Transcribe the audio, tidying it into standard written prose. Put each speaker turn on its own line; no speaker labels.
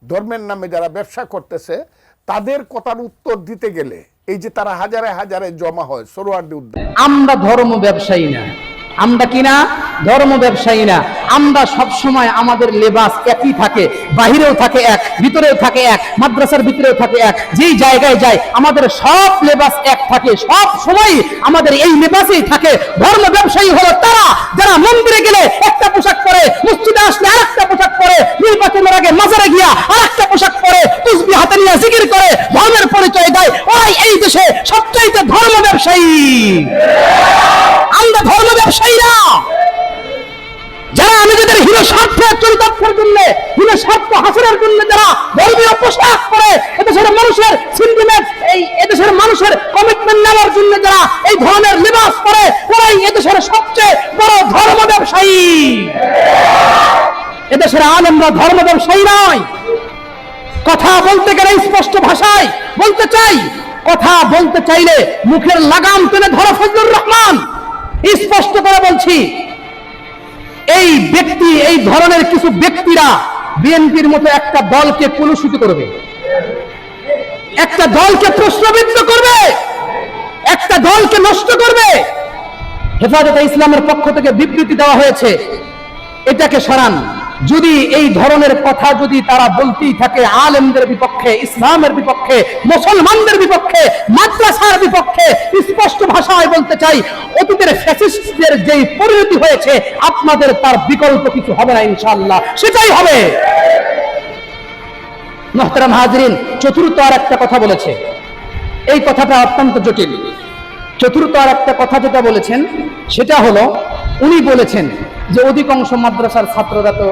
ধর্মের নামে যারা ব্যবসা করতেছে তাদের কথার উত্তর দিতে গেলে এই যে তারা হাজারে হাজারে জমা হয় সরোয়ার্দী উদ্যান।
আমরা ধর্ম ব্যবসায়ী না, আমরা কিনা ধর্ম ব্যবসায়ী না। আমরা সব সময় আমাদের লেবাস একই থাকে, বাহিরেও থাকে এক, ভিতরেও থাকে এক, মাদ্রাসার ভিতরেও থাকে এক, যেই জায়গায় যায় আমাদের সব লেবাস এক থাকে, সব সময় আমাদের এই লেবাসেই থাকে। ধর্ম ব্যবসায়ী হলো তারা যারা মন্দিরে গেলে একটা পোশাক পরে, মসজিদে আসলে আরেকটা পোশাক পরে, নির্বাচনের আগে মাজারে গিয়া আরেকটা পোশাক পরে, তাসবিহ হাতে নিয়ে জিকির করে ধর্মের পরিচয় দেয়। ওরাই এই দেশে সবচাইতে ধর্ম ব্যবসায়ী। আমরা ধর্ম ব্যবসায়ী না। যারা নিজেদের হীন স্বার্থে চরিতার্থের জন্য, হীন স্বার্থ হাসিলের জন্য যারা ধর্মীয় পোশাক পরে এদেশের মানুষের সেন্টিমেন্ট, এদেশের মানুষের কমিটমেন্ট নেওয়ার জন্য যারা এই ধরনের লিবাস পরে, ওরাই এদেশের সবচেয়ে বড় ধর্ম ব্যবসায়ী। এদেশের আলেমরা ধর্ম ব্যবসায়ী নয়। কথা বলতে গেলে স্পষ্ট ভাষায় বলতে চাই, কথা বলতে চাইলে মুখের লাগাম টেনে ধরো ফজলুর রহমান। স্পষ্ট করে বলছি, এই ব্যক্তি, এই ধরনের কিছু ব্যক্তিরা বিএনপির মতো একটা দলকে কলুষিত করবে, একটা দলকে প্রশ্নবিদ্ধ করবে, একটা দলকে নষ্ট করবে। হেফাজতে ইসলামের পক্ষ থেকে বিবৃতি দেওয়া হয়েছে, এটাকে সরান। যদি এই ধরনের কথা যদি তারা বলতেই থাকে আলেমদের বিপক্ষে, ইসলামের বিপক্ষে, মুসলমানদের বিপক্ষে, মাদ্রাসার বিপক্ষে, স্পষ্ট ভাষায় বলতে চাই, অতীতের ফ্যাসিস্টদের যেই পরিণতি হয়েছে আপনাদের তার বিকল্প কিছু হবে না ইনশাআল্লাহ, সেটাই হবে। মুহতারাম হাজিরিন, চতুর্থ আর একটা কথা বলেছে, এই কথাটা অত্যন্ত জটিল। চতুর্থ আর একটা কথা যেটা বলেছেন সেটা হলো, উনি বলেছেন যে অধিকাংশ মাদ্রাসার ছাত্ররা তো